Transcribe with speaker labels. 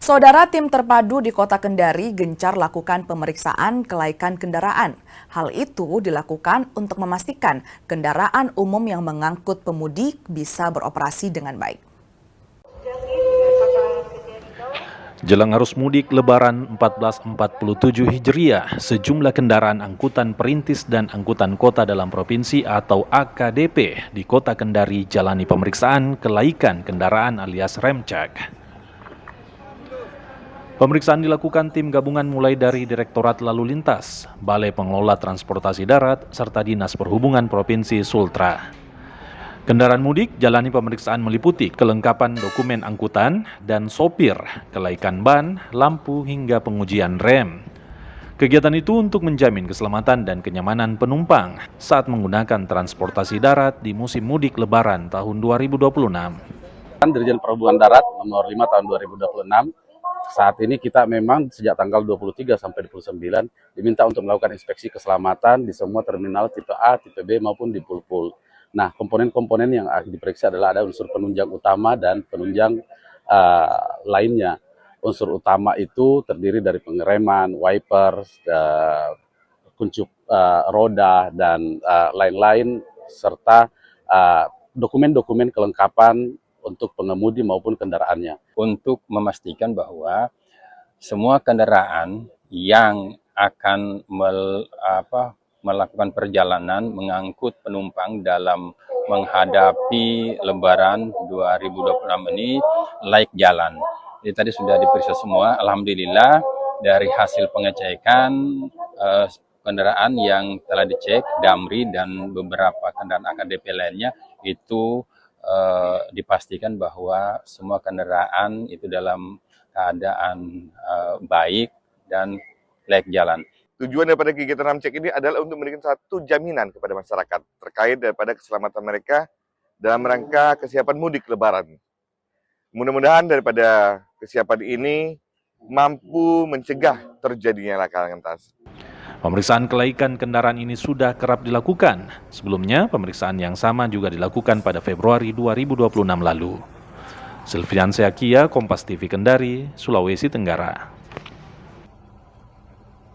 Speaker 1: Saudara, tim terpadu di Kota Kendari gencar lakukan pemeriksaan kelaikan kendaraan. Hal itu dilakukan untuk memastikan kendaraan umum yang mengangkut pemudik bisa beroperasi dengan baik.
Speaker 2: Jelang arus mudik Lebaran 1447 Hijriah, sejumlah kendaraan angkutan perintis dan angkutan kota dalam provinsi atau AKDP di Kota Kendari jalani pemeriksaan kelaikan kendaraan alias rem cek. Pemeriksaan dilakukan tim gabungan mulai dari Direktorat Lalu Lintas, Balai Pengelola Transportasi Darat, serta Dinas Perhubungan Provinsi Sultra. Kendaraan mudik jalani pemeriksaan meliputi kelengkapan dokumen angkutan dan sopir, kelaikan ban, lampu, hingga pengujian rem. Kegiatan itu untuk menjamin keselamatan dan kenyamanan penumpang saat menggunakan transportasi darat di musim mudik Lebaran tahun 2026.
Speaker 3: Dirjen Perhubungan Darat nomor 5 tahun 2026, saat ini kita memang sejak tanggal 23 sampai 29 diminta untuk melakukan inspeksi keselamatan di semua terminal tipe A, tipe B maupun di pul-pul. Nah, komponen-komponen yang diperiksa adalah ada unsur penunjang utama dan penunjang lainnya. Unsur utama itu terdiri dari pengereman, wiper, kuncup roda, dan lain-lain, serta dokumen-dokumen kelengkapan untuk pengemudi maupun kendaraannya.
Speaker 4: Untuk memastikan bahwa semua kendaraan yang akan melakukan perjalanan mengangkut penumpang dalam menghadapi Lebaran 2026 ini layak jalan. Jadi tadi sudah diperiksa semua, alhamdulillah dari hasil pengecekan kendaraan yang telah dicek, Damri dan beberapa kendaraan AKDP lainnya itu dipastikan bahwa semua kendaraan itu dalam keadaan baik dan layak jalan.
Speaker 5: Tujuan daripada kegiatan rem cek ini adalah untuk memberikan satu jaminan kepada masyarakat terkait daripada keselamatan mereka dalam rangka kesiapan mudik Lebaran. Mudah-mudahan daripada kesiapan ini mampu mencegah terjadinya laka lantas.
Speaker 2: Pemeriksaan kelaikan kendaraan ini sudah kerap dilakukan. Sebelumnya, pemeriksaan yang sama juga dilakukan pada Februari 2026 lalu. Silvian Seakia, Kompas TV Kendari, Sulawesi Tenggara.